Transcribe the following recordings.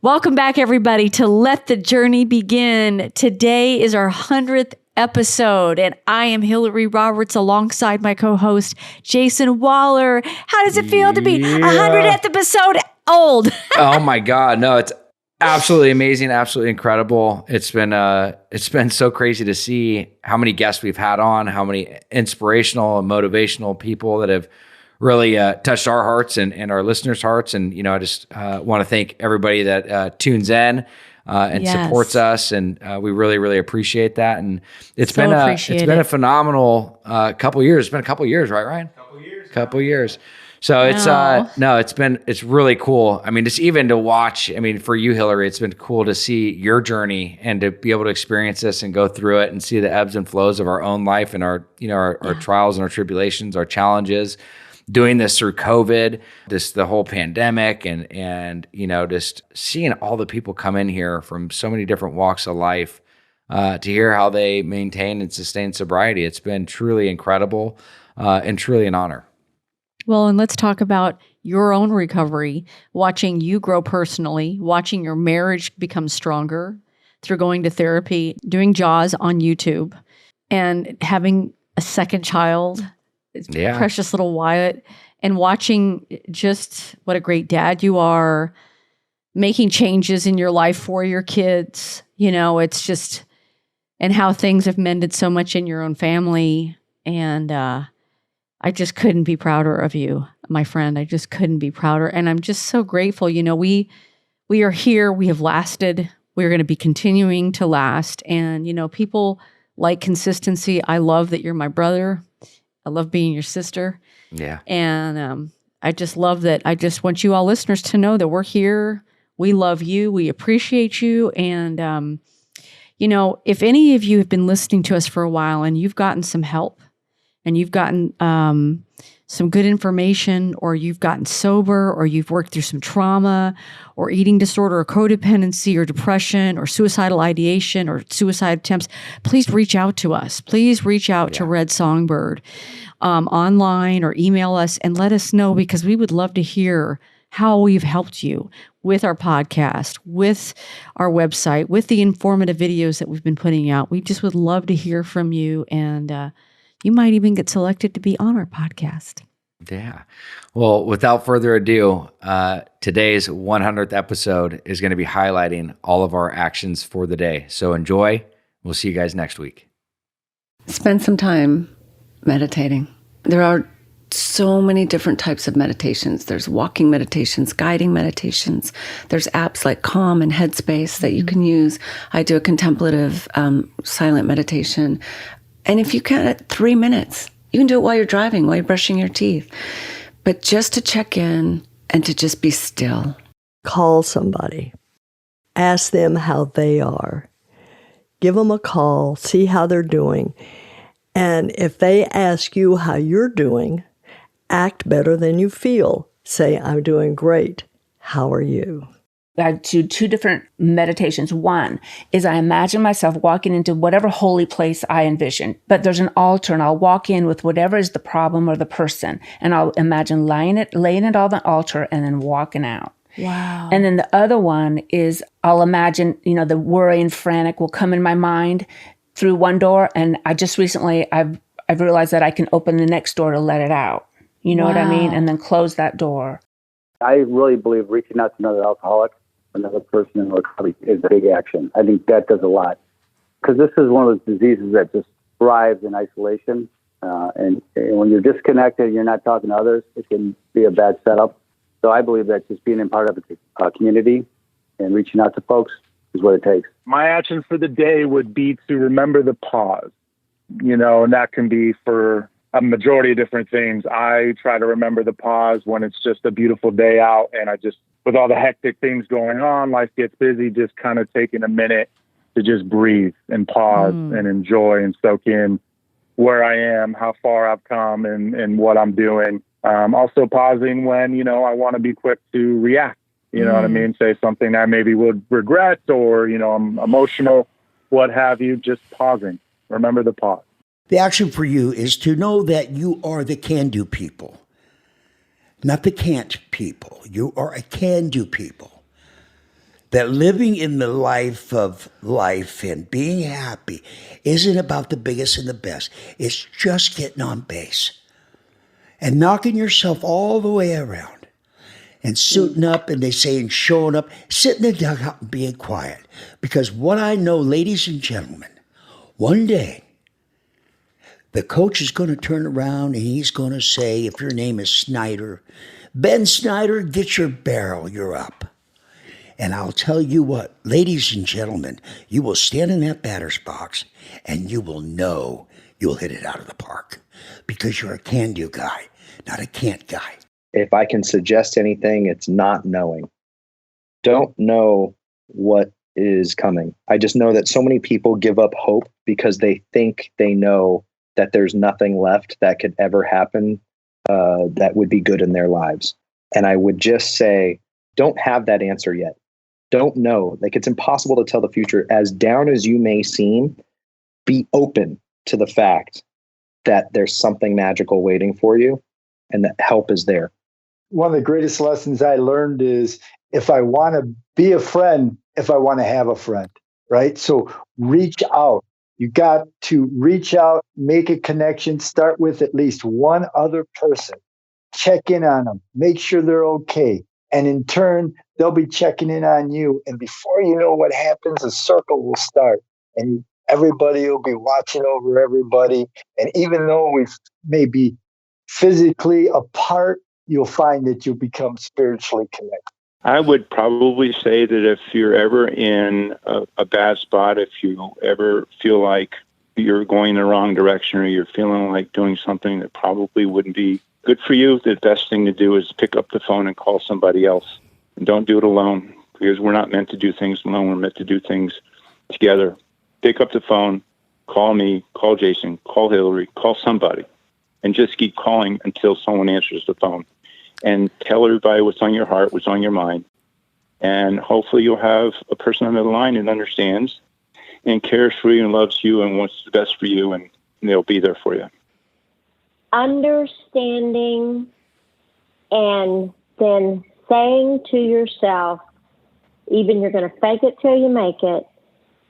Welcome back, everybody, to Let the Journey Begin. Today is our 100th episode, and I am Hillary Roberts alongside my co-host, Jason Waller. How does it feel to be 100th episode old? Oh my God. No, it's absolutely amazing. Absolutely incredible. It's been so crazy to see how many guests we've had on, how many inspirational and motivational people that have really touched our hearts and our listeners' hearts. And, I just want to thank everybody that tunes in and supports us. And we really, really appreciate that. And it's been a phenomenal couple years. It's been a couple years, right, Ryan? Couple years. So it's really cool. I mean, just even to watch, for you, Hillary, it's been cool to see your journey and to be able to experience this and go through it and see the ebbs and flows of our own life and our trials and our tribulations, our challenges, doing this through COVID, just the whole pandemic and just seeing all the people come in here from so many different walks of life to hear how they maintain and sustain sobriety. It's been truly incredible and truly an honor. Well, and let's talk about your own recovery, watching you grow personally, watching your marriage become stronger through going to therapy, doing JAWS on YouTube, and having a second child, precious little Wyatt, and watching just what a great dad you are, making changes in your life for your kids. It's just, and how things have mended so much in your own family. And I just couldn't be prouder of you, my friend. I just couldn't be prouder. And I'm just so grateful. We are here. We have lasted. We're going to be continuing to last. And, people like consistency. I love that you're my brother. I love being your sister. Yeah. And I just love that. I just want you all listeners to know that we're here. We love you. We appreciate you. And, if any of you have been listening to us for a while and you've gotten some help and you've gotten some good information, or you've gotten sober, or you've worked through some trauma or eating disorder or codependency or depression or suicidal ideation or suicide attempts, please reach out to us. Please reach out to Red Songbird online or email us and let us know, because we would love to hear how we've helped you with our podcast, with our website, with the informative videos that we've been putting out. We just would love to hear from you, and you might even get selected to be on our podcast. Yeah. Well, without further ado, today's 100th episode is going to be highlighting all of our actions for the day. So enjoy. We'll see you guys next week. Spend some time meditating. There are so many different types of meditations. There's walking meditations, guiding meditations. There's apps like Calm and Headspace that you can use. I do a contemplative silent meditation. And if you can, at 3 minutes, you can do it while you're driving, while you're brushing your teeth. But just to check in and to just be still. Call somebody. Ask them how they are. Give them a call. See how they're doing. And if they ask you how you're doing, act better than you feel. Say, I'm doing great. How are you? I do 2 different meditations. One is I imagine myself walking into whatever holy place I envision, but there's an altar, and I'll walk in with whatever is the problem or the person, and I'll imagine laying it on the altar and then walking out. Wow. And then the other one is I'll imagine, the worry and frantic will come in my mind through one door, and I just recently, I've realized that I can open the next door to let it out. You know what I mean? And then close that door. I really believe reaching out to another alcoholic, another person in recovery, is a big action. I think that does a lot, because this is one of those diseases that just thrives in isolation. And when you're disconnected, you're not talking to others, it can be a bad setup. So I believe that just being a part of a community and reaching out to folks is what it takes. My action for the day would be to remember the pause, and that can be for a majority of different things. I try to remember the pause when it's just a beautiful day out, and I just, with all the hectic things going on, life gets busy, just kind of taking a minute to just breathe and pause and enjoy and soak in where I am, how far I've come, and what I'm doing. Also pausing when, I want to be quick to react, you know what I mean? Say something I maybe would regret, or, I'm emotional, what have you, just pausing. Remember the pause. The action for you is to know that you are the can-do people, not the can't people. You are a can-do people. that living in the life of life and being happy isn't about the biggest and the best. It's just getting on base and knocking yourself all the way around and suiting up, and they say, and showing up, sitting in the dugout and being quiet. Because what I know, ladies and gentlemen, one day the coach is going to turn around and he's going to say, if your name is Snyder, Ben Snyder, get your barrel, you're up. And I'll tell you what, ladies and gentlemen, you will stand in that batter's box and you will know you'll hit it out of the park because you're a can-do guy, not a can't guy. If I can suggest anything, it's not knowing. Don't know what is coming. I just know that so many people give up hope because they think they know that there's nothing left that could ever happen that would be good in their lives. And I would just say, don't have that answer yet. Don't know. Like, it's impossible to tell the future. As down as you may seem, be open to the fact that there's something magical waiting for you and that help is there. One of the greatest lessons I learned is if I want to be a friend, if I want to have a friend, right? So reach out. You got to reach out, make a connection, start with at least one other person. Check in on them, make sure they're okay. And in turn, they'll be checking in on you. And before you know what happens, a circle will start. And everybody will be watching over everybody. And even though we may be physically apart, you'll find that you'll become spiritually connected. I would probably say that if you're ever in a bad spot, if you ever feel like you're going in the wrong direction or you're feeling like doing something that probably wouldn't be good for you, the best thing to do is pick up the phone and call somebody else. And don't do it alone, because we're not meant to do things alone. We're meant to do things together. Pick up the phone, call me, call Jason, call Hillary, call somebody, and just keep calling until someone answers the phone. And tell everybody what's on your heart, what's on your mind. And hopefully you'll have a person on the line that understands and cares for you and loves you and wants the best for you, and they'll be there for you. Understanding and then saying to yourself, even you're going to fake it till you make it,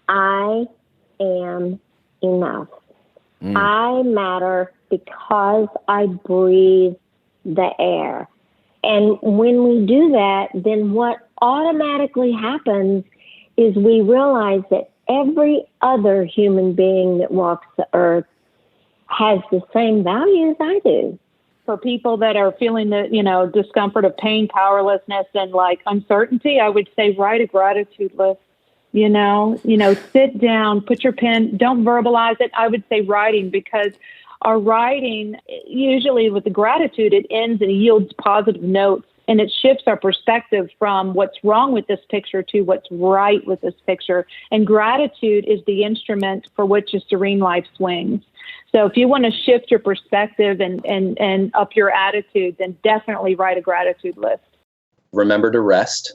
I am enough. I matter because I breathe the air. And when we do that, then what automatically happens is we realize that every other human being that walks the earth has the same value as I do. For people that are feeling the, discomfort of pain, powerlessness, and like uncertainty, I would say write a gratitude list. Sit down, put your pen, don't verbalize it. I would say writing, because our writing, usually with the gratitude, it ends and yields positive notes, and it shifts our perspective from what's wrong with this picture to what's right with this picture. And gratitude is the instrument for which a serene life swings. So if you want to shift your perspective and up your attitude, then definitely write a gratitude list. Remember to rest.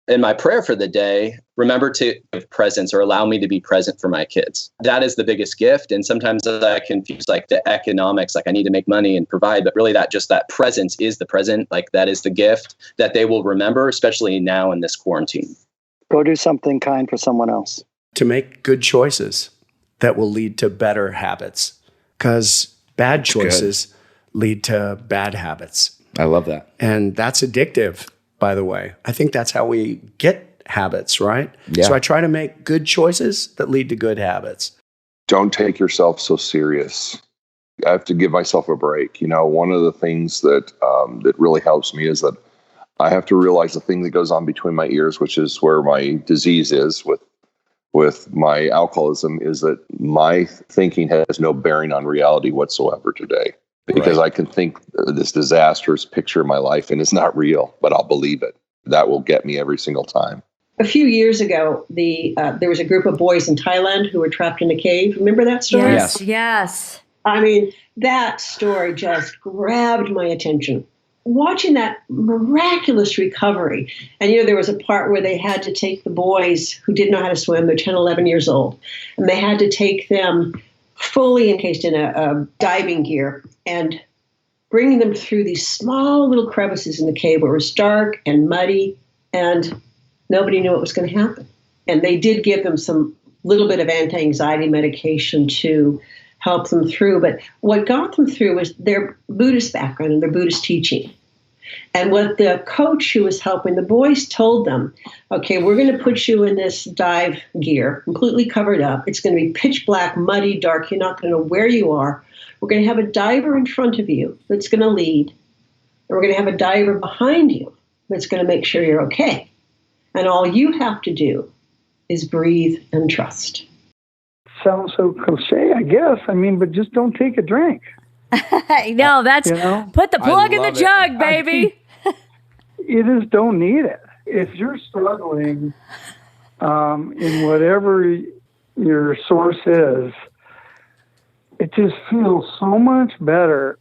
In my prayer for the day, remember to give presence or allow me to be present for my kids. That is the biggest gift. And sometimes I confuse like the economics, like I need to make money and provide, but really that presence is the present. Like that is the gift that they will remember, especially now in this quarantine. Go do something kind for someone else. To make good choices that will lead to better habits, because bad choices lead to bad habits. I love that. And that's addictive, by the way. I think that's how we get habits, right? Yeah. So I try to make good choices that lead to good habits. Don't take yourself so serious. I have to give myself a break. One of the things that that really helps me is that I have to realize the thing that goes on between my ears, which is where my disease is with my alcoholism, is that my thinking has no bearing on reality whatsoever today. Because I can think this disastrous picture of my life and it's not real, but I'll believe it. That will get me every single time. A few years ago, there was a group of boys in Thailand who were trapped in a cave. Remember that story? Yes. I mean, that story just grabbed my attention. Watching that miraculous recovery. And, there was a part where they had to take the boys who didn't know how to swim, they're 10, 11 years old, and they had to take them fully encased in a diving gear and bringing them through these small little crevices in the cave where it was dark and muddy. And nobody knew what was going to happen. And they did give them some little bit of anti-anxiety medication to help them through. But what got them through was their Buddhist background and their Buddhist teaching. And what the coach who was helping the boys told them, okay, we're going to put you in this dive gear, completely covered up. It's going to be pitch black, muddy, dark. You're not going to know where you are. We're going to have a diver in front of you that's going to lead. And we're going to have a diver behind you that's going to make sure you're okay. And all you have to do is breathe and trust. Sounds so cliche, I guess. I mean, but just don't take a drink. No, that's put the plug in the jug, it. baby. You just don't need it. If you're struggling in whatever your source is, it just feels so much better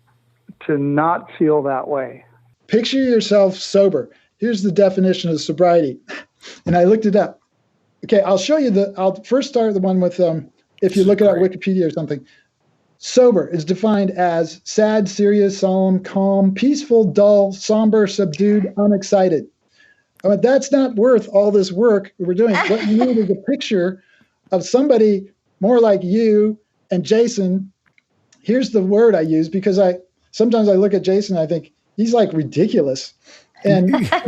to not feel that way. Picture yourself sober. Here's the definition of sobriety. And I looked it up. Okay, I'll show you I'll first start the one with, if you look it up Wikipedia or something. Sober is defined as sad, serious, solemn, calm, peaceful, dull, somber, subdued, unexcited. But that's not worth all this work we're doing. What you need is a picture of somebody more like you and Jason. Here's the word I use because sometimes I look at Jason and I think he's like ridiculous. And I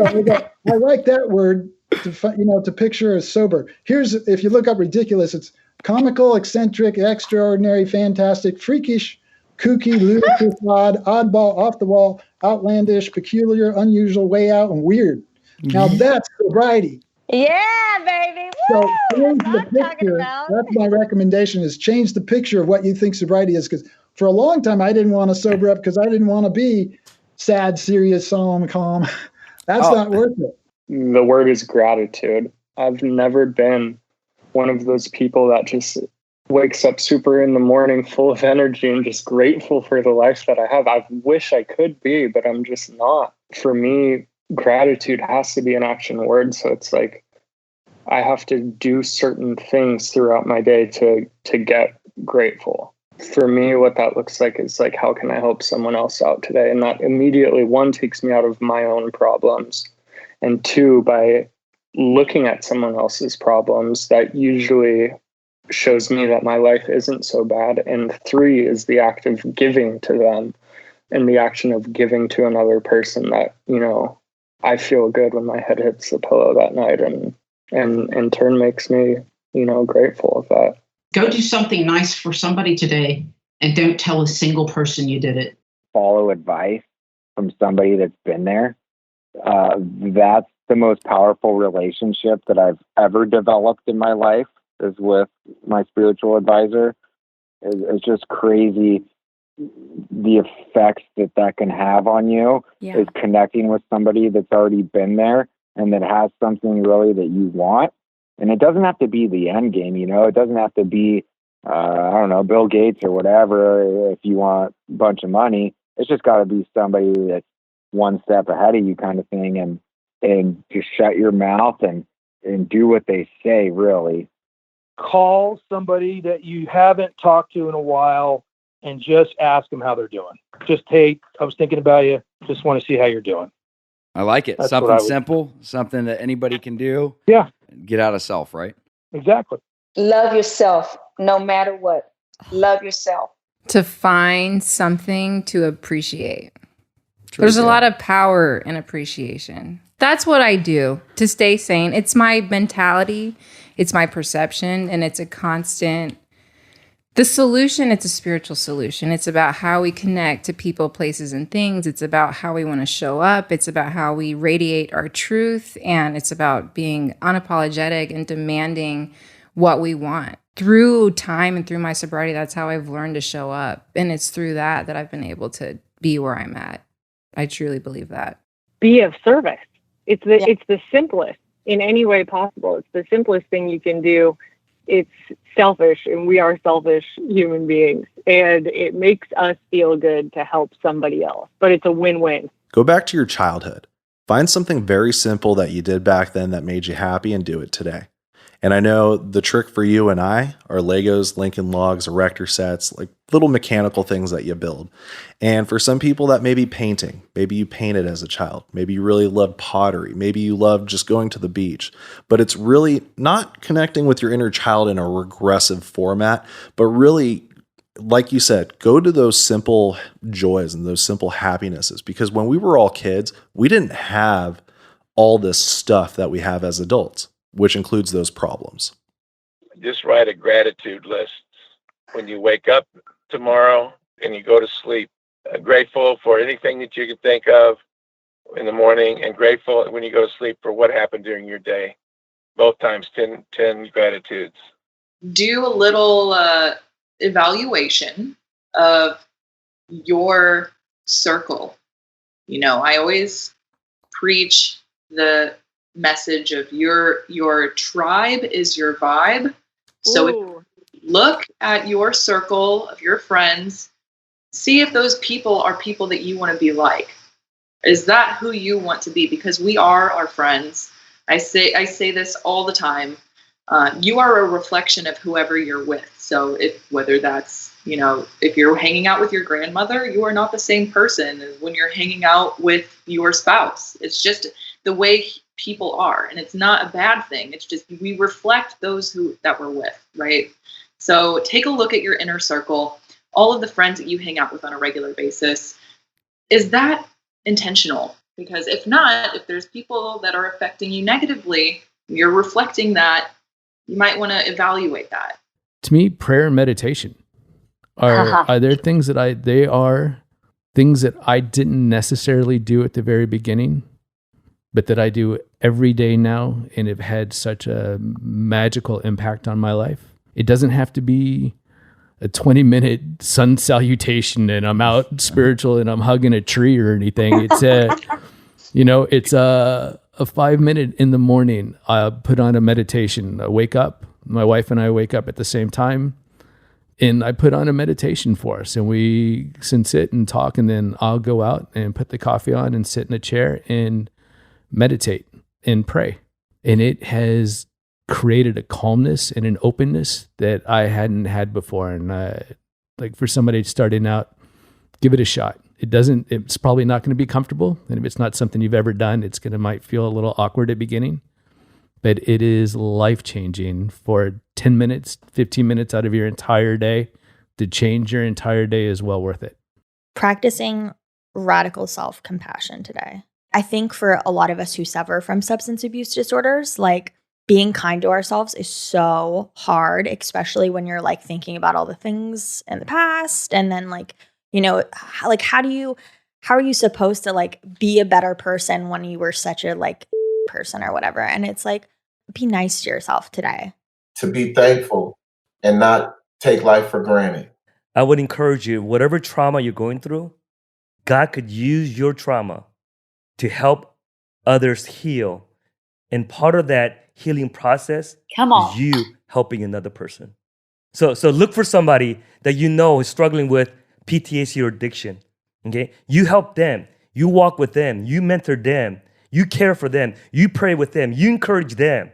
like that word to picture as sober. If you look up ridiculous, it's comical, eccentric, extraordinary, fantastic, freakish, kooky, ludicrous, oddball, off the wall, outlandish, peculiar, unusual, way out, and weird. Now that's sobriety. Yeah, baby. So Woo! change the picture. That's my recommendation: is change the picture of what you think sobriety is. Because for a long time, I didn't want to sober up because I didn't want to be sad, serious, solemn, calm. That's not worth it. The word is gratitude. I've never been one of those people that just wakes up super in the morning full of energy and just grateful for the life that I have. I wish I could be, but I'm just not. For me, gratitude has to be an action word. So it's like I have to do certain things throughout my day to get grateful. For me, what that looks like is like, how can I help someone else out today? And that immediately, one, takes me out of my own problems. And two, by looking at someone else's problems, that usually shows me that my life isn't so bad. And three is the act of giving to them and the action of giving to another person that, I feel good when my head hits the pillow that night and in turn makes me, grateful of that. Go do something nice for somebody today and don't tell a single person you did it. Follow advice from somebody that's been there. That's the most powerful relationship that I've ever developed in my life is with my spiritual advisor. It's just crazy the effects that can have on you is connecting with somebody that's already been there and that has something really that you want. And it doesn't have to be the end game, it doesn't have to be, Bill Gates or whatever. If you want a bunch of money, it's just got to be somebody that's one step ahead of you kind of thing. And just shut your mouth and do what they say, really. Call somebody that you haven't talked to in a while and just ask them how they're doing. Just, hey, I was thinking about you. Just want to see how you're doing. I like it. That's something simple, something that anybody can do. Yeah. Get out of self, right? Exactly. Love yourself no matter what. Love yourself. To find something to appreciate. There's a lot of power in appreciation. That's what I do to stay sane. It's my mentality, it's my perception, and it's a constant. The solution, it's a spiritual solution. It's about how we connect to people, places, and things. It's about how we want to show up. It's about how we radiate our truth. And it's about being unapologetic and demanding what we want. Through time and through my sobriety, that's how I've learned to show up. And it's through that I've been able to be where I'm at. I truly believe that. Be of service. It's the simplest in any way possible. It's the simplest thing you can do. It's selfish, and we are selfish human beings, and it makes us feel good to help somebody else, but it's a win-win. Go back to your childhood. Find something very simple that you did back then that made you happy and do it today. And I know the trick for you and I are Legos, Lincoln Logs, erector sets, like little mechanical things that you build. And for some people that may be painting. Maybe you painted as a child. Maybe you really loved pottery. Maybe you loved just going to the beach. But it's really not connecting with your inner child in a regressive format, but really, like you said, go to those simple joys and those simple happinesses. Because when we were all kids, we didn't have all this stuff that we have as adults, which includes those problems. Just write a gratitude list when you wake up tomorrow and you go to sleep. Grateful for anything that you can think of in the morning, and grateful when you go to sleep for what happened during your day. Both times, 10 gratitudes. Do a little evaluation of your circle. You know, I always preach the message of your tribe is your vibe. So look at your circle of your friends, see if those people are people that you want to be like. Is that who you want to be? Because we are our friends. I say this all the time. You are a reflection of whoever you're with. So whether that's, you know, if you're hanging out with your grandmother, you are not the same person as when you're hanging out with your spouse. It's just the way people are, and it's not a bad thing. It's just we reflect those that we're with, right? So take a look at your inner circle, all of the friends that you hang out with on a regular basis. Is that intentional? Because if not, if there's people that are affecting you negatively, you're reflecting that, you might want to evaluate that. To me, prayer and meditation are there things that I didn't necessarily do at the very beginning, but that I do every day now, and have had such a magical impact on my life. It doesn't have to be a 20-minute sun salutation and I'm out spiritual and I'm hugging a tree or anything. It's it's a 5-minute in the morning. I put on a meditation. I wake up. My wife and I wake up at the same time, and I put on a meditation for us, and we can sit and talk, and then I'll go out and put the coffee on and sit in a chair and meditate and pray. And it has created a calmness and an openness that I hadn't had before. And like for somebody starting out, give it a shot. It's probably not going to be comfortable. And if it's not something you've ever done, might feel a little awkward at beginning, but it is life-changing. For 10 minutes, 15 minutes out of your entire day to change your entire day is well worth it. Practicing radical self-compassion today. I think for a lot of us who suffer from substance abuse disorders, like being kind to ourselves is so hard, especially when you're like thinking about all the things in the past. And then like, you know, like how are you supposed to like be a better person when you were such a like person or whatever? And it's like, be nice to yourself today. To be thankful and not take life for granted. I would encourage you, whatever trauma you're going through, God could use your trauma to help others heal. And part of that healing process is you helping another person. So look for somebody that you know is struggling with PTSD or addiction. Okay? You help them. You walk with them. You mentor them. You care for them. You pray with them. You encourage them.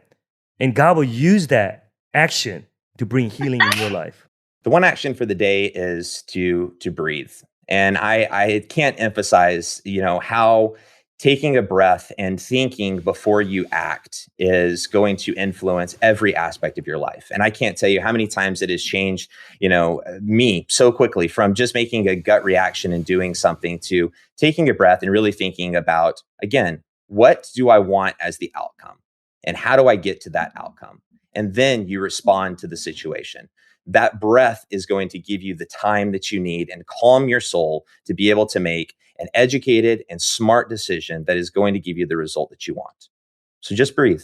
And God will use that action to bring healing in your life. The one action for the day is to breathe. And I can't emphasize, how taking a breath and thinking before you act is going to influence every aspect of your life. And I can't tell you how many times it has changed, me so quickly from just making a gut reaction and doing something to taking a breath and really thinking about, again, what do I want as the outcome? And how do I get to that outcome? And then you respond to the situation. That breath is going to give you the time that you need and calm your soul to be able to make an educated and smart decision that is going to give you the result that you want. So just breathe.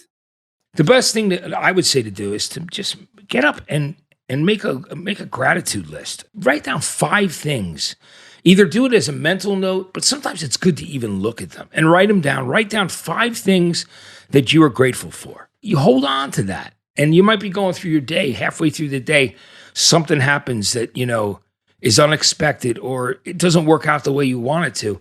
The best thing that I would say to do is to just get up and make a gratitude list. Write down 5 things. Either do it as a mental note, but sometimes it's good to even look at them and write them down. Write down 5 things that you are grateful for. You hold on to that. And you might be going through your day, halfway through the day, something happens that, is unexpected or it doesn't work out the way you want it to.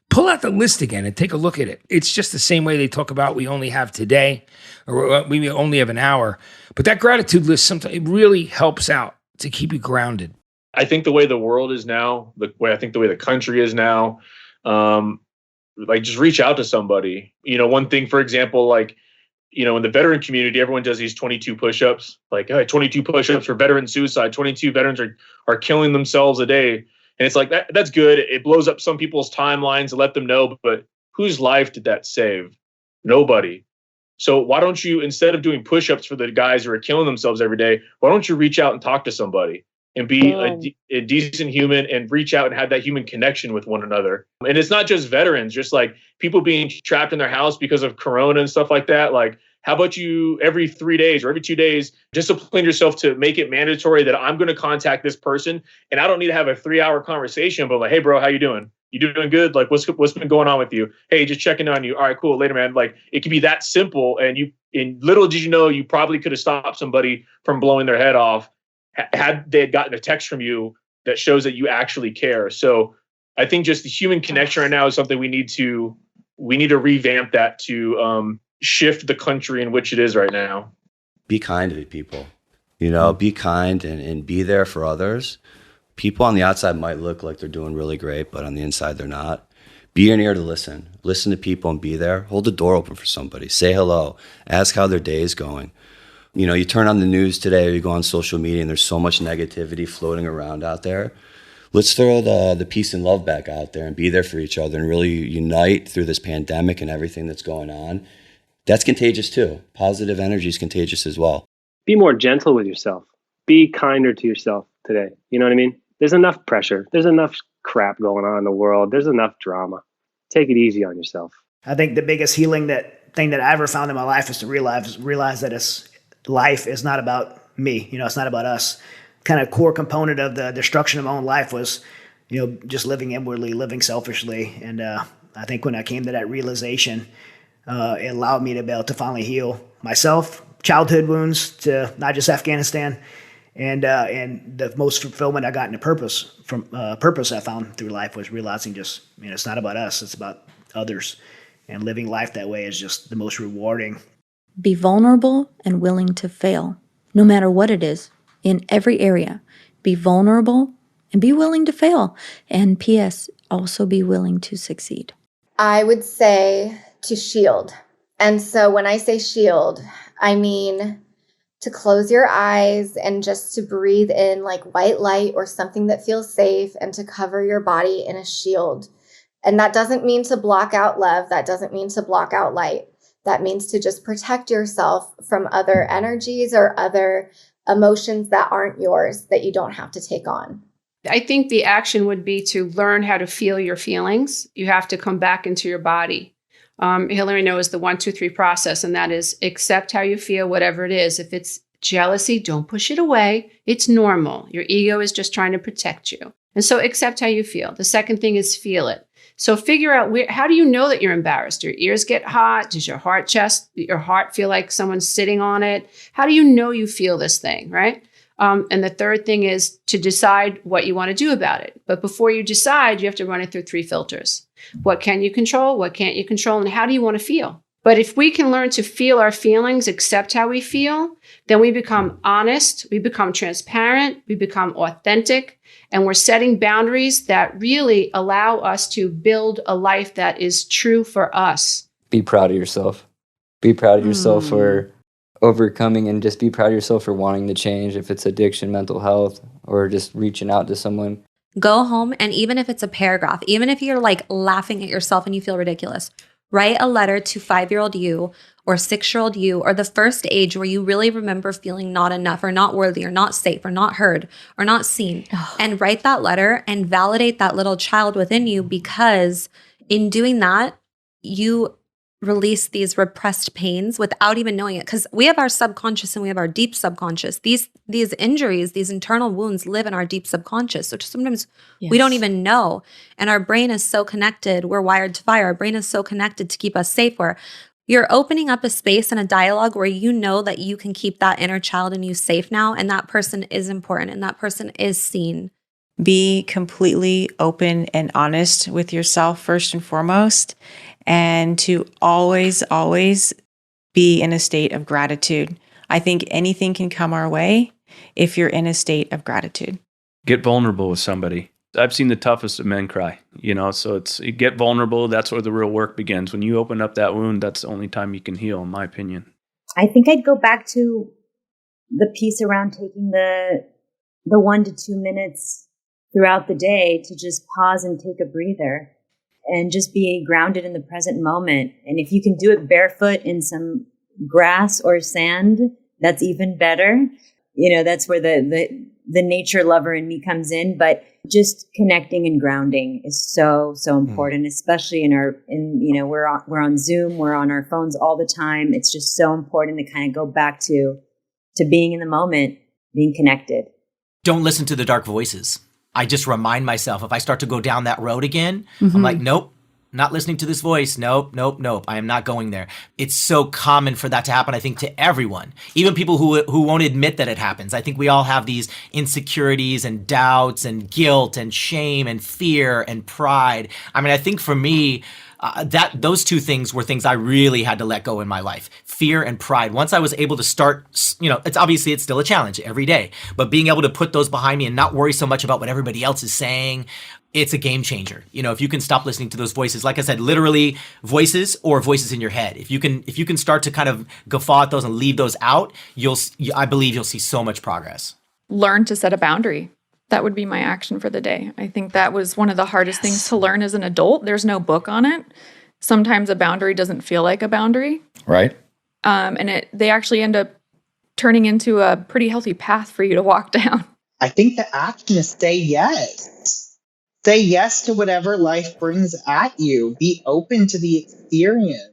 pull out the list again and take a look at it. It's just the same way they talk about we only have today, or we only have an hour. But that gratitude list, sometimes it really helps out to keep you grounded. I think the way the world is now, the way the country is now, like just reach out to somebody. One thing, for example, like, in the veteran community, everyone does these 22 push-ups, like 22 push-ups for veteran suicide. 22 veterans are killing themselves a day. And it's like, that's good. It blows up some people's timelines to let them know, but whose life did that save? Nobody. So why don't you, instead of doing push-ups for the guys who are killing themselves every day, why don't you reach out and talk to somebody and be a decent human and reach out and have that human connection with one another? And it's not just veterans, just like people being trapped in their house because of Corona and stuff like that. Like, how about you every 3 days or every 2 days, discipline yourself to make it mandatory that I'm going to contact this person, and I don't need to have a 3-hour conversation, but like, hey bro, how you doing? You doing good? Like, what's been going on with you? Hey, just checking on you. All right, cool. Later, man. Like, it can be that simple. And little did you know, you probably could have stopped somebody from blowing their head off had they had gotten a text from you that shows that you actually care. So I think just the human connection right now is something we need to revamp that to shift the country in which it is right now. Be kind to people, be kind and be there for others. People on the outside might look like they're doing really great, but on the inside, they're not. Be an ear to listen to people and be there. Hold the door open for somebody. Say hello. Ask how their day is going. You turn on the news today or you go on social media and there's so much negativity floating around out there. Let's throw the peace and love back out there and be there for each other and really unite through this pandemic and everything that's going on. That's contagious too. Positive energy is contagious as well. Be more gentle with yourself. Be kinder to yourself today. You know what I mean? There's enough pressure. There's enough crap going on in the world. There's enough drama. Take it easy on yourself. I think the biggest healing thing that I ever found in my life is to realize that life is not about me. It's not about us. Kind of core component of the destruction of my own life was, just living inwardly, living selfishly. And I think when I came to that realization, it allowed me to be able to finally heal myself, childhood wounds to not just Afghanistan, and the most fulfillment I got in the purpose I found through life was realizing just, it's not about us, it's about others, and living life that way is just the most rewarding. Be vulnerable and willing to fail, no matter what it is, in every area. Be vulnerable and be willing to fail, and P.S. also be willing to succeed. I would say to shield. And so when I say shield, I mean to close your eyes and just to breathe in like white light or something that feels safe, and to cover your body in a shield. And that doesn't mean to block out love. That doesn't mean to block out light. That means to just protect yourself from other energies or other emotions that aren't yours, that you don't have to take on. I think the action would be to learn how to feel your feelings. You have to come back into your body. Hillary knows the 1, 2, 3 process, and that is accept how you feel, whatever it is. If it's jealousy, don't push it away. It's normal. Your ego is just trying to protect you. And so accept how you feel. The second thing is feel it. So figure out how do you know that you're embarrassed? Your ears get hot? Does your heart feel like someone's sitting on it? How do you know you feel this thing, right? And the third thing is to decide what you want to do about it. But before you decide, you have to run it through 3 filters. What can you control? What can't you control? And how do you want to feel? But if we can learn to feel our feelings, accept how we feel, then we become honest, we become transparent, we become authentic, and we're setting boundaries that really allow us to build a life that is true for us. Be proud of yourself. Be proud of yourself for overcoming, and just be proud of yourself for wanting to change, if it's addiction, mental health, or just reaching out to someone. Go home, and even if it's a paragraph, even if you're like laughing at yourself and you feel ridiculous, write a letter to 5-year-old you or 6-year-old you, or the first age where you really remember feeling not enough or not worthy or not safe or not heard or not seen. And write that letter and validate that little child within you, because in doing that, you release these repressed pains without even knowing it. Because we have our subconscious and we have our deep subconscious. These injuries, these internal wounds live in our deep subconscious, which sometimes we don't even know. And our brain is so connected. We're wired to fire. Our brain is so connected to keep us safe, where you're opening up a space and a dialogue where you know that you can keep that inner child in you safe now, and that person is important and that person is seen. Be completely open and honest with yourself first and foremost, and to always, always be in a state of gratitude. I think anything can come our way if you're in a state of gratitude. Get vulnerable with somebody. I've seen the toughest of men cry, so you get vulnerable. That's where the real work begins. When you open up that wound, that's the only time you can heal, in my opinion. I think I'd go back to the piece around taking the 1 to 2 minutes throughout the day to just pause and take a breather and just be grounded in the present moment. And if you can do it barefoot in some grass or sand, that's even better. That's where the nature lover in me comes in. But just connecting and grounding is so important, especially we're on Zoom, we're on our phones all the time. It's just so important to kind of go back to being in the moment, being connected. Don't listen to the dark voices. I just remind myself, if I start to go down that road again, I'm like, nope, not listening to this voice. Nope. I am not going there. It's so common for that to happen, I think, to everyone, even people who won't admit that it happens. I think we all have these insecurities and doubts and guilt and shame and fear and pride. I mean, I think for me, those two things were things I really had to let go in my life. Fear and pride. Once I was able to start, it's still a challenge every day, but being able to put those behind me and not worry so much about what everybody else is saying, it's a game changer. If you can stop listening to those voices, like I said, literally voices or voices in your head. If you can start to kind of guffaw at those and leave those out, I believe you'll see so much progress. Learn to set a boundary. That would be my action for the day. I think that was one of the hardest things to learn as an adult. There's no book on it. Sometimes a boundary doesn't feel like a boundary. Right. And they actually end up turning into a pretty healthy path for you to walk down. I think the action is say yes. Say yes to whatever life brings at you. Be open to the experience.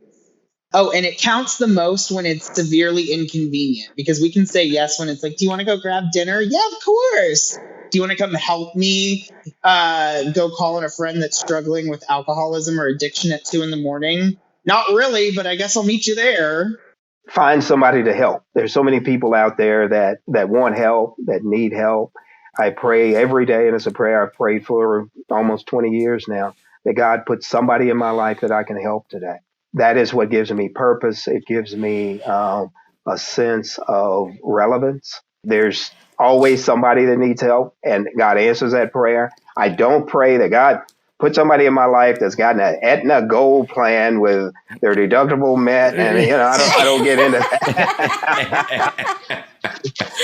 Oh, and it counts the most when it's severely inconvenient, because we can say yes when it's like, do you want to go grab dinner? Yeah, of course. Do you want to come help me go call on a friend that's struggling with alcoholism or addiction at 2 a.m? Not really, but I guess I'll meet you there. Find somebody to help. There's so many people out there that want help, that need help. I pray every day, and it's a prayer I've prayed for almost 20 years now, that God puts somebody in my life that I can help today. That is what gives me purpose. It gives me a sense of relevance. There's always somebody that needs help, and God answers that prayer. I don't pray that God put somebody in my life that's got an Aetna Gold plan with their deductible met, and I don't get into that.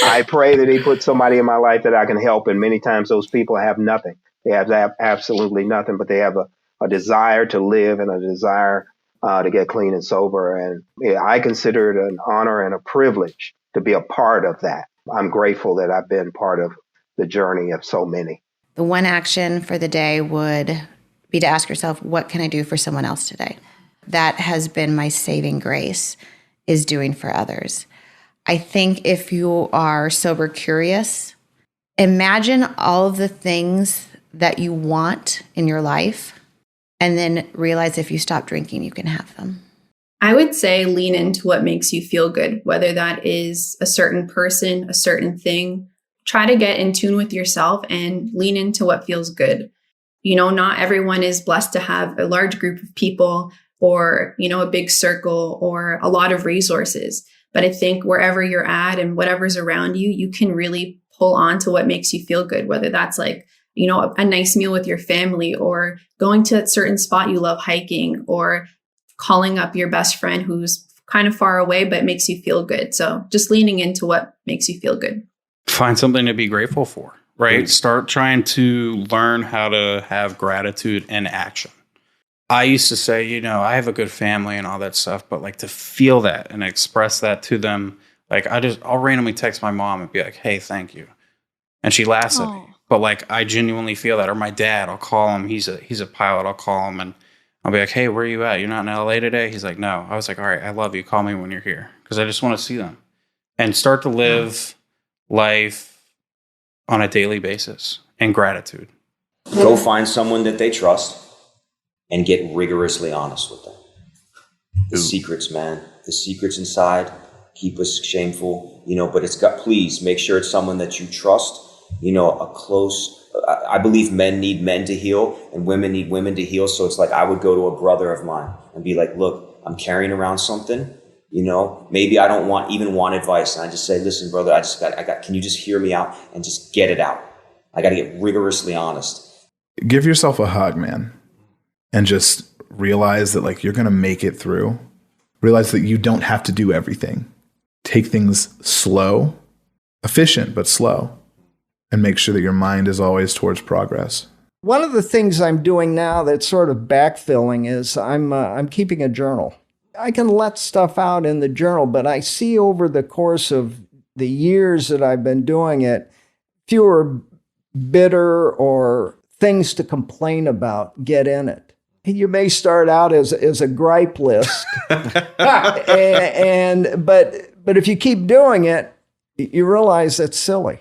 I pray that He puts somebody in my life that I can help, and many times those people have nothing. They have absolutely nothing, but they have a desire to live and a desire to get clean and sober. And I consider it an honor and a privilege to be a part of that. I'm grateful that I've been part of the journey of so many. The one action for the day would be to ask yourself, what can I do for someone else today? That has been my saving grace, is doing for others. I think if you are sober curious, imagine all of the things that you want in your life, and then realize if you stop drinking, you can have them. I would say lean into what makes you feel good, whether that is a certain person, a certain thing. Try to get in tune with yourself and lean into what feels good. Not everyone is blessed to have a large group of people or, a big circle or a lot of resources. But I think wherever you're at and whatever's around you, you can really pull on to what makes you feel good, whether that's like, a nice meal with your family, or going to a certain spot you love hiking, or calling up your best friend who's kind of far away but makes you feel good. So just leaning into what makes you feel good. Find something to be grateful for, right? Start trying to learn how to have gratitude in action. I used to say, I have a good family and all that stuff, but like to feel that and express that to them. Like I'll randomly text my mom and be like, hey, thank you. And she laughs at me. But like, I genuinely feel that. Or my dad, I'll call him. He's a pilot. I'll call him and I'll be like, hey, where are you at? You're not in LA today? He's like, no. I was like, all right, I love you. Call me when you're here. Because I just want to see them. And start to live life on a daily basis in gratitude. Go find someone that they trust and get rigorously honest with them. The secrets, man. The secrets inside keep us shameful, but please make sure it's someone that you trust, a close I believe men need men to heal and women need women to heal. So it's like I would go to a brother of mine and be like, look, I'm carrying around something, you know, maybe I don't want advice. And I just say, listen, brother, can you just hear me out and just get it out? I got to get rigorously honest. Give yourself a hug, man. And just realize that like you're going to make it through. Realize that you don't have to do everything. Take things slow, efficient, but slow. And make sure that your mind is always towards progress. One of the things I'm doing now that's sort of backfilling is I'm keeping a journal. I can let stuff out in the journal, but I see over the course of the years that I've been doing it, fewer bitter or things to complain about get in it. You may start out as a gripe list, but if you keep doing it, you realize that's silly.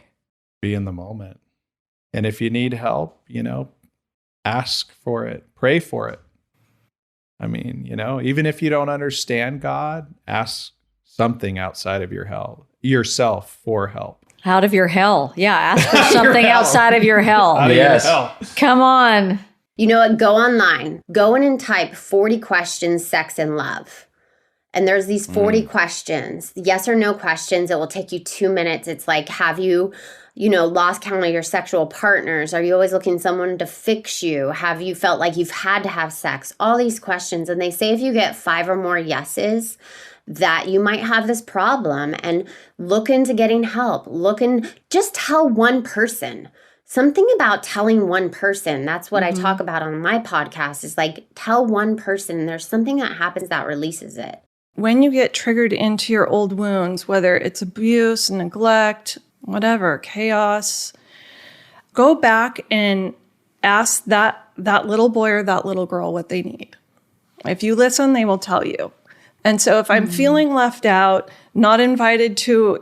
Be in the moment. And if you need help, you know, ask for it, pray for it. I mean, you know, even if you don't understand God, ask something outside of yourself for help. Out of your hell. Yeah, ask for something outside of your hell. Yes. Come on. You know what? Go online. Go in and type 40 questions, sex and love. And there's these 40 questions, yes or no questions. It will take you 2 minutes. It's like, have you lost count of your sexual partners? Are you always looking for someone to fix you? Have you felt like you've had to have sex? All these questions. And they say if you get 5 or more yeses, that you might have this problem, and look into getting help. Just tell one person. Something about telling one person, that's what I talk about on my podcast, is like, tell one person. There's something that happens that releases it. When you get triggered into your old wounds, whether it's abuse, neglect, whatever, chaos, go back and ask that little boy or that little girl what they need. If you listen, they will tell you. And so if I'm feeling left out, not invited to,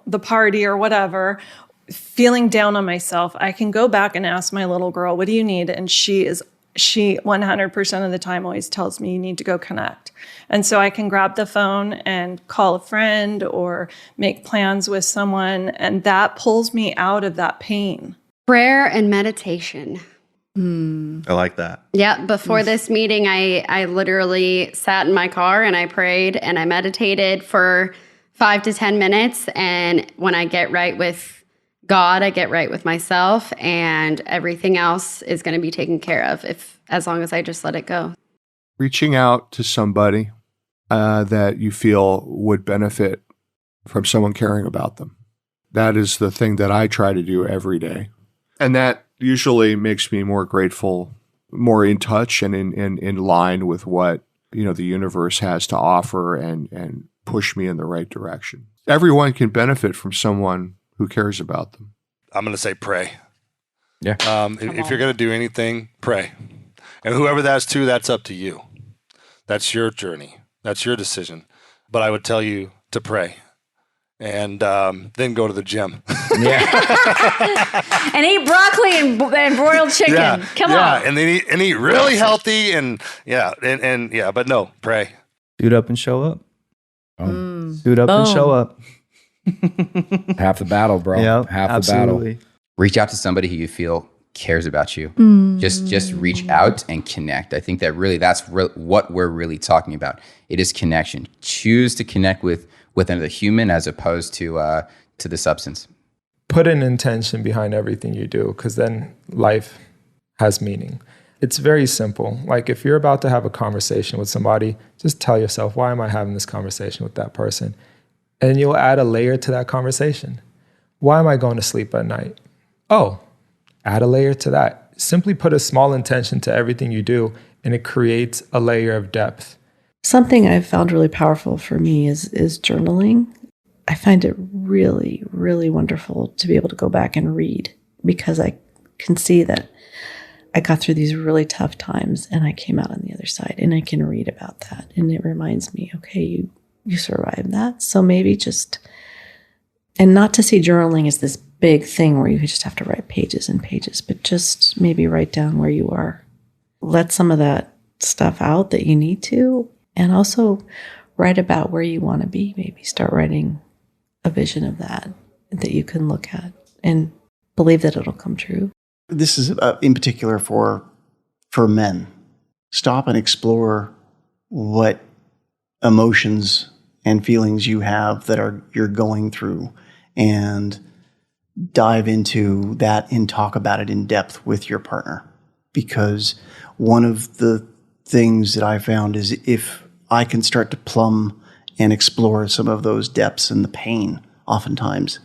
the party or whatever, feeling down on myself, I can go back and ask my little girl, what do you need? And she 100% of the time always tells me you need to go connect. And so I can grab the phone and call a friend or make plans with someone. And that pulls me out of that pain. Prayer and meditation. I like that. Yeah. Before this meeting, I literally sat in my car and I prayed and I meditated for 5 to 10 minutes. And when I get right with God, I get right with myself, and everything else is going to be taken care of as long as I just let it go. Reaching out to somebody that you feel would benefit from someone caring about them. That is the thing that I try to do every day. And that usually makes me more grateful, more in touch and in line with what, the universe has to offer and push me in the right direction. Everyone can benefit from someone who cares about them. I'm going to say pray. Yeah. If you're going to do anything, pray. And whoever that's to, that's up to you. That's your journey. That's your decision. But I would tell you to pray and then go to the gym. And eat broccoli and broiled chicken. Come on. And then eat really healthy but no, pray. Suit up and show up. Suit up and show up. Half the battle, bro. Yep, Half absolutely. the battle. Reach out to somebody who you feel cares about you. Just reach out and connect. I think that really that's what we're really talking about. It is connection. Choose to connect with another human as opposed to the substance. Put an intention behind everything you do, because then life has meaning. It's very simple. Like if you're about to have a conversation with somebody, just tell yourself, why am I having this conversation with that person? And you'll add a layer to that conversation. Why am I going to sleep at night? Oh, add a layer to that. Simply put a small intention to everything you do, and it creates a layer of depth. Something I've found really powerful for me is journaling. I find it really, really wonderful to be able to go back and read, because I can see that I got through these really tough times and I came out on the other side, and I can read about that. And it reminds me, okay, you survived that. So maybe and not to see journaling as this big thing where you just have to write pages and pages, but just maybe write down where you are. Let some of that stuff out that you need to, and also write about where you want to be. Maybe start writing a vision of that you can look at and believe that it'll come true. This is in particular for men. Stop and explore what emotions and feelings you have that you're going through, and dive into that and talk about it in depth with your partner. Because one of the things that I found is if I can start to plumb and explore some of those depths and the pain, oftentimes,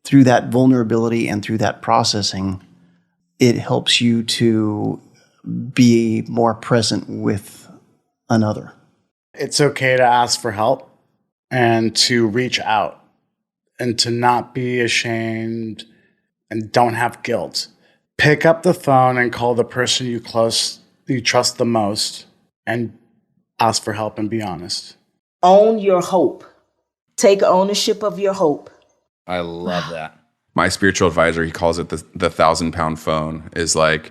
through that vulnerability and through that processing, it helps you to be more present with another. It's okay to ask for help and to reach out and to not be ashamed and don't have guilt. Pick up the phone and call the person you trust the most and ask for help and be honest. Own your hope. Take ownership of your hope. I love that. My spiritual advisor, he calls it the 1,000-pound phone, is like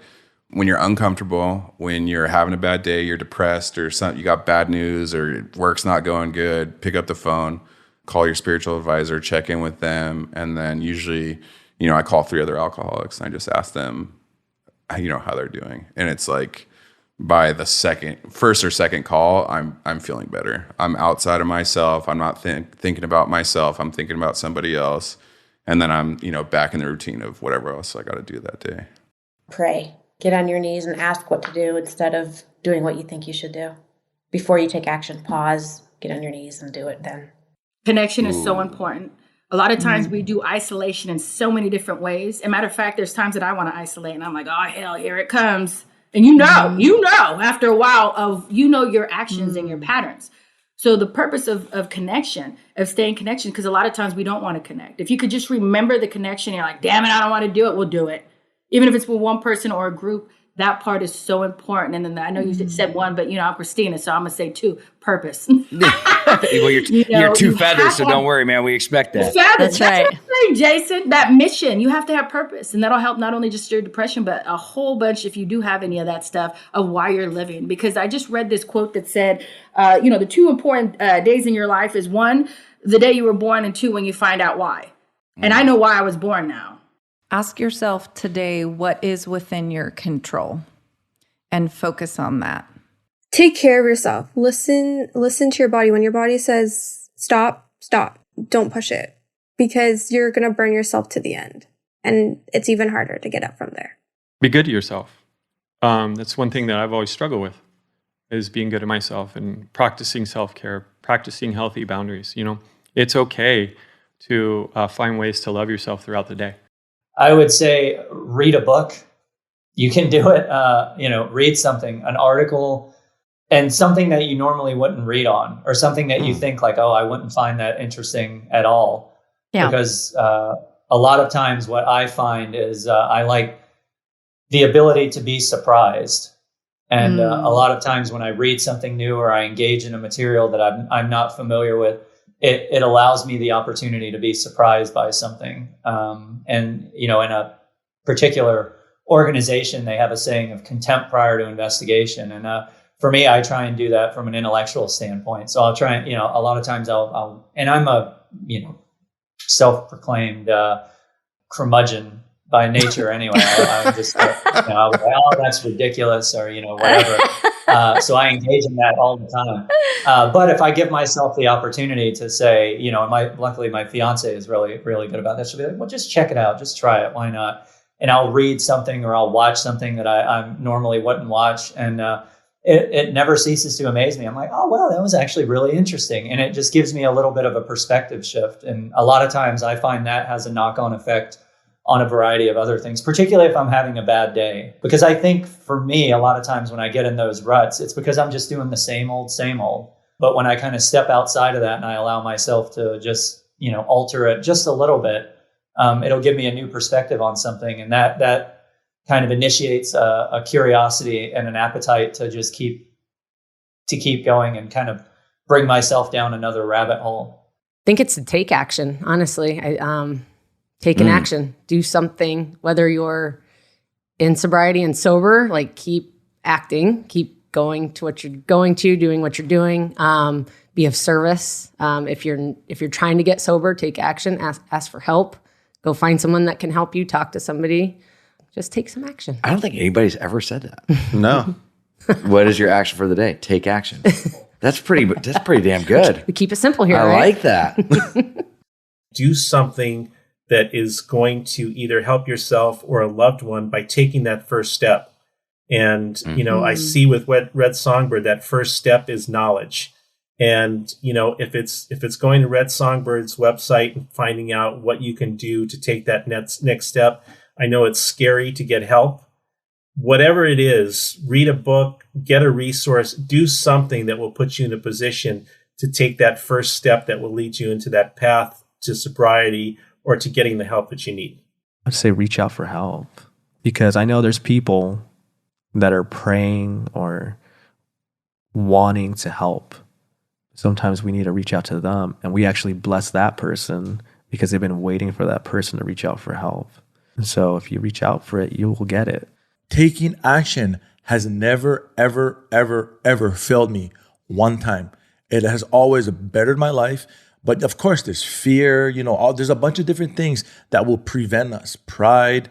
when you're uncomfortable, when you're having a bad day, you're depressed or something, you got bad news or work's not going good, pick up the phone, call your spiritual advisor, check in with them. And then usually, I call 3 other alcoholics and I just ask them, how they're doing. And it's like by the first or second call, I'm feeling better. I'm outside of myself. I'm not thinking about myself. I'm thinking about somebody else. And then I'm, back in the routine of whatever else I got to do that day. Pray. Get on your knees and ask what to do instead of doing what you think you should do. Before you take action, pause, get on your knees and do it then. Connection is so important. A lot of times we do isolation in so many different ways. As a matter of fact, there's times that I want to isolate and I'm like, oh, hell, here it comes. And you know, after a while of, your actions and your patterns. So the purpose of connection, of staying connection, because a lot of times we don't want to connect. If you could just remember the connection, you're like, damn it, I don't want to do it. We'll do it. Even if it's with one person or a group, that part is so important. And then I know you said one, but I'm Christina, so I'm going to say 2, purpose. Well, you're 2 feathers, so don't worry, man. We expect that. Feathers. That's right. Jason, that mission, you have to have purpose. And that'll help not only just your depression, but a whole bunch, if you do have any of that stuff, of why you're living. Because I just read this quote that said, the 2 important days in your life is 1, the day you were born, and 2, when you find out why. And I know why I was born now. Ask yourself today what is within your control and focus on that. Take care of yourself. Listen to your body. When your body says stop. Don't push it, because you're going to burn yourself to the end. And it's even harder to get up from there. Be good to yourself. That's one thing that I've always struggled with, is being good to myself and practicing self-care, practicing healthy boundaries. It's okay to find ways to love yourself throughout the day. I would say read a book. You can do it, read something, an article, and something that you normally wouldn't read on, or something that you think like, oh, I wouldn't find that interesting at all. Yeah. Because a lot of times what I find is I like the ability to be surprised. And a lot of times when I read something new or I engage in a material that I'm not familiar with, it allows me the opportunity to be surprised by something. And, in a particular organization, they have a saying of contempt prior to investigation. And for me, I try and do that from an intellectual standpoint. So I'll try and, a lot of times and I'm a, self-proclaimed curmudgeon by nature anyway. I'm just, I'll be like, oh, that's ridiculous, or, whatever. So I engage in that all the time. But if I give myself the opportunity to say, luckily my fiance is really, really good about that. She'll be like, well, just check it out. Just try it. Why not? And I'll read something or I'll watch something that I normally wouldn't watch. And it never ceases to amaze me. I'm like, oh, wow, that was actually really interesting. And it just gives me a little bit of a perspective shift. And a lot of times I find that has a knock-on effect on a variety of other things, particularly if I'm having a bad day. Because I think for me, a lot of times when I get in those ruts, it's because I'm just doing the same old. But when I kind of step outside of that and I allow myself to just, alter it just a little bit, it'll give me a new perspective on something. And that kind of initiates a curiosity and an appetite to just keep going and kind of bring myself down another rabbit hole. I think it's to take action, honestly. Take an action, do something, whether you're in sobriety and sober, like keep acting, keep going to what you're going to, doing what you're doing, be of service. If you're trying to get sober, take action, ask for help, go find someone that can help you, talk to somebody, Just take some action. I don't think anybody's ever said that. No. What is your action for the day? Take action. That's pretty damn good. We keep it simple here, I right? like that. Do something that is going to either help yourself or a loved one by taking that first step. And, I see with Red Songbird, that first step is knowledge. And, if it's going to Red Songbird's website and finding out what you can do to take that next step, I know it's scary to get help. Whatever it is, read a book, get a resource, do something that will put you in a position to take that first step that will lead you into that path to sobriety or to getting the help that you need. I'd say reach out for help, because I know there's people that are praying or wanting to help. Sometimes we need to reach out to them, and we actually bless that person because they've been waiting for that person to reach out for help. And so if you reach out for it, you will get it. Taking action has never, ever, ever, ever failed me one time. It has always bettered my life. But of course, there's fear, there's a bunch of different things that will prevent us. Pride,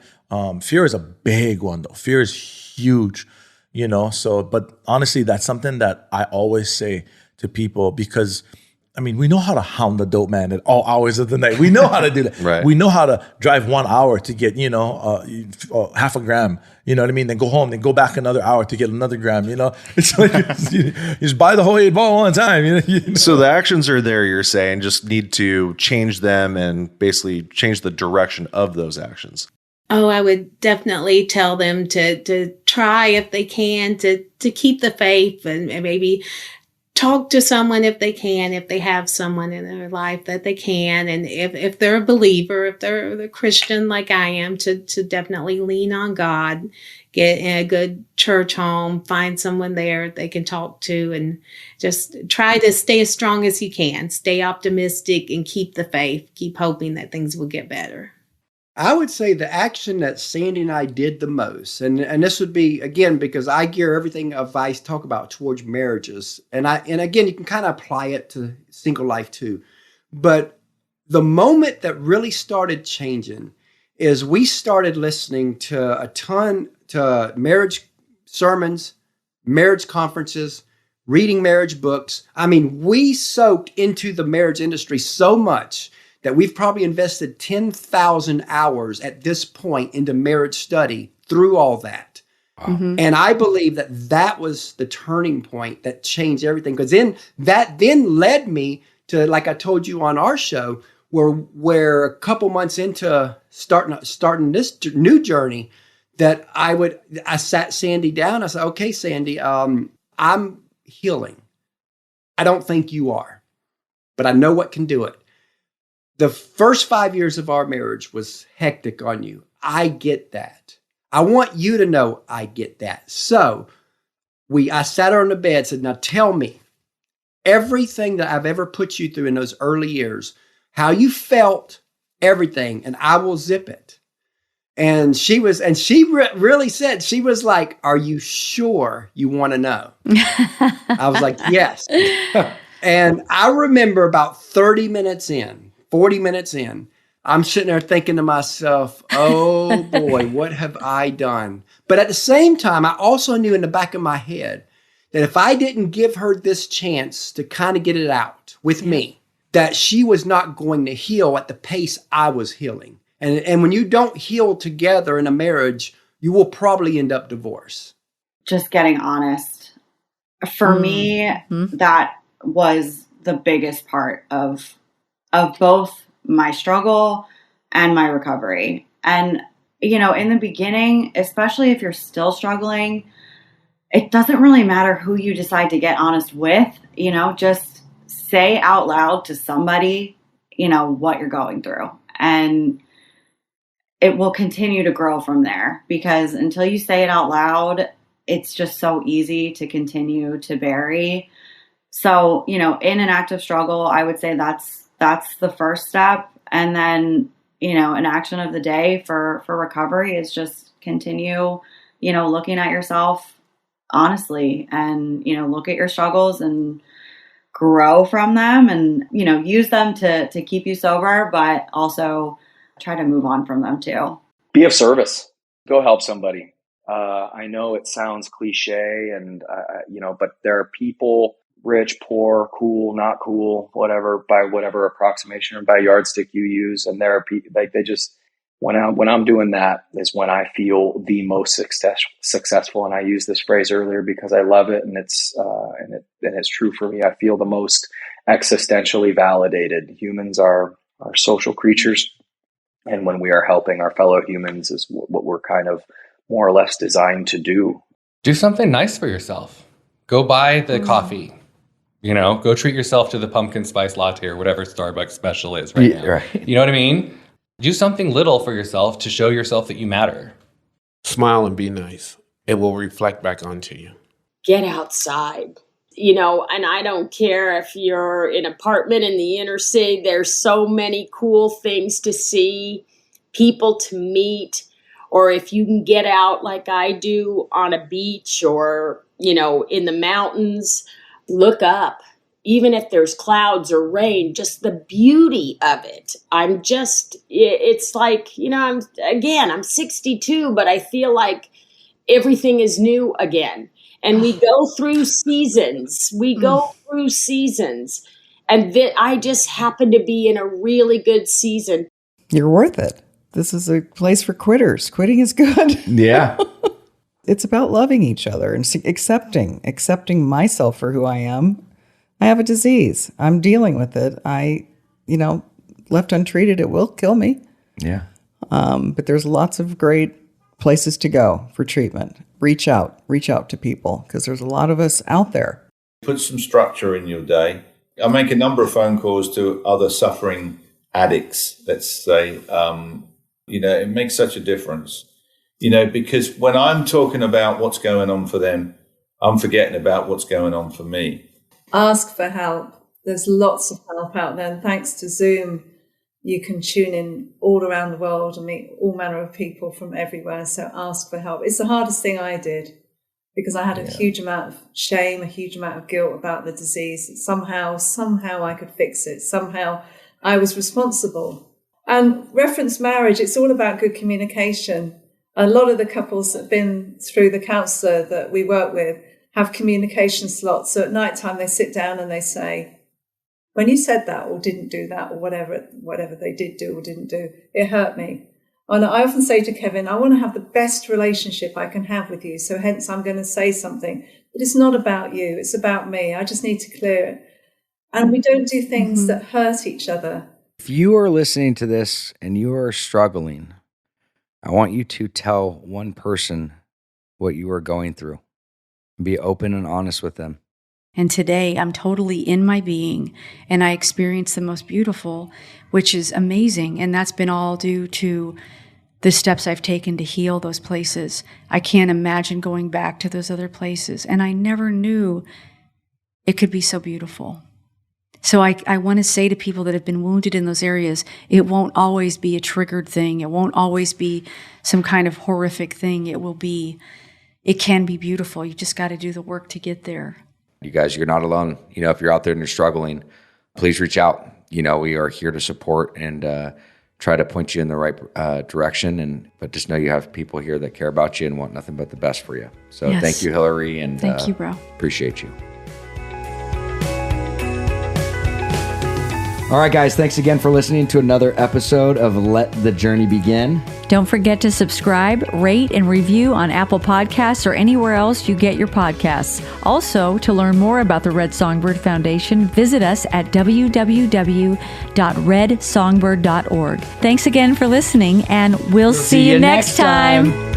fear is a big one though. Fear is huge, but honestly, that's something that I always say to people, because we know how to hound the dope man at all hours of the night. We know how to do that. Right. We know how to drive 1 hour to get, half a gram, then go home, then go back another hour to get another gram, It's like, you just buy the whole 8 ball one time, So the actions are there, you're saying, just need to change them and basically change the direction of those actions. Oh, I would definitely tell them to try, if they can, to keep the faith and maybe talk to someone if they can, if they have someone in their life that they can. And if they're a believer, if they're a Christian like I am, to definitely lean on God, get in a good church home, find someone there they can talk to, and just try to stay as strong as you can, stay optimistic and keep the faith, keep hoping that things will get better. I would say the action that Sandy and I did the most, and this would be, again, because I gear everything of I talk about towards marriages, and again, you can kind of apply it to single life too. But the moment that really started changing is we started listening to a ton to marriage sermons, marriage conferences, reading marriage books. We soaked into the marriage industry so much that we've probably invested 10,000 hours at this point into marriage study through all that. Wow. Mm-hmm. And I believe that was the turning point that changed everything. Because that led me to, like I told you on our show, where a couple months into starting this new journey, that I sat Sandy down. I said, okay, Sandy, I'm healing. I don't think you are, but I know what can do it. The first 5 years of our marriage was hectic on you. I get that. I want you to know I get that. So I sat her on the bed and said, now tell me everything that I've ever put you through in those early years, how you felt, everything, and I will zip it. And she really said, she was like, are you sure you want to know? I was like, yes. And I remember about 40 minutes in, I'm sitting there thinking to myself, oh boy, what have I done? But at the same time, I also knew in the back of my head that if I didn't give her this chance to kind of get it out with me, that she was not going to heal at the pace I was healing. And when you don't heal together in a marriage, you will probably end up divorced. Just getting honest. For me, that was the biggest part of both my struggle and my recovery. And, in the beginning, especially if you're still struggling, it doesn't really matter who you decide to get honest with, just say out loud to somebody, what you're going through. And it will continue to grow from there, because until you say it out loud, it's just so easy to continue to bury. So, in an active struggle, I would say that's the first step. And then, an action of the day for recovery is just continue, looking at yourself honestly and, look at your struggles and grow from them and, use them to keep you sober, but also try to move on from them too. Be of service. go help somebody. I know it sounds cliche and, but there are people, rich, poor, cool, not cool, whatever, by whatever approximation or by yardstick you use. And there are people like they just, when I'm doing that is when I feel the most successful. And I used this phrase earlier because I love it. And it's true for me. I feel the most existentially validated. Humans are social creatures. And when we are helping our fellow humans is what we're kind of more or less designed to do. Do something nice for yourself. Go buy the coffee. Go treat yourself to the pumpkin spice latte or whatever Starbucks special is right now. Right. You know what I mean? Do something little for yourself to show yourself that you matter. Smile and be nice. It will reflect back onto you. Get outside. And I don't care if you're in an apartment in the inner city, there's so many cool things to see, people to meet, or if you can get out like I do on a beach or, in the mountains, look up. Even if there's clouds or rain, just the beauty of it. It's like, I'm 62, but I feel like everything is new again. And we go through seasons. And I just happen to be in a really good season. You're worth it. This is a place for quitters. Quitting is good. Yeah. It's about loving each other and accepting myself for who I am. I have a disease. I'm dealing with it. Left untreated, it will kill me. Yeah. But there's lots of great places to go for treatment. Reach out to people because there's a lot of us out there. Put some structure in your day. I make a number of phone calls to other suffering addicts, let's say. It makes such a difference, because when I'm talking about what's going on for them, I'm forgetting about what's going on for me. Ask for help. There's lots of help out there. And thanks to Zoom, you can tune in all around the world and meet all manner of people from everywhere. So ask for help. It's the hardest thing I did because I had a huge amount of shame, a huge amount of guilt about the disease. Somehow I could fix it. Somehow I was responsible. And reference marriage, it's all about good communication. A lot of the couples that have been through the counsellor that we work with have communication slots. So at night time, they sit down and they say, when you said that or didn't do that or whatever they did do or didn't do, it hurt me. And I often say to Kevin, I want to have the best relationship I can have with you. So hence I'm going to say something, but it's not about you. It's about me. I just need to clear it. And we don't do things that hurt each other. If you are listening to this and you are struggling, I want you to tell one person what you are going through. Be open and honest with them. And today I'm totally in my being and I experience the most beautiful, which is amazing. And that's been all due to the steps I've taken to heal those places. I can't imagine going back to those other places. And I never knew it could be so beautiful. So I want to say to people that have been wounded in those areas, it won't always be a triggered thing. It won't always be some kind of horrific thing. It can be beautiful. You just got to do the work to get there. You guys, you're not alone. If you're out there and you're struggling, please reach out. We are here to support and try to point you in the right direction. But just know you have people here that care about you and want nothing but the best for you. So yes. Thank you, Hillary. And thank you, bro. Appreciate you. All right, guys, thanks again for listening to another episode of Let the Journey Begin. Don't forget to subscribe, rate, and review on Apple Podcasts or anywhere else you get your podcasts. Also, to learn more about the Red Songbird Foundation, visit us at www.redsongbird.org. Thanks again for listening, and we'll see you next time.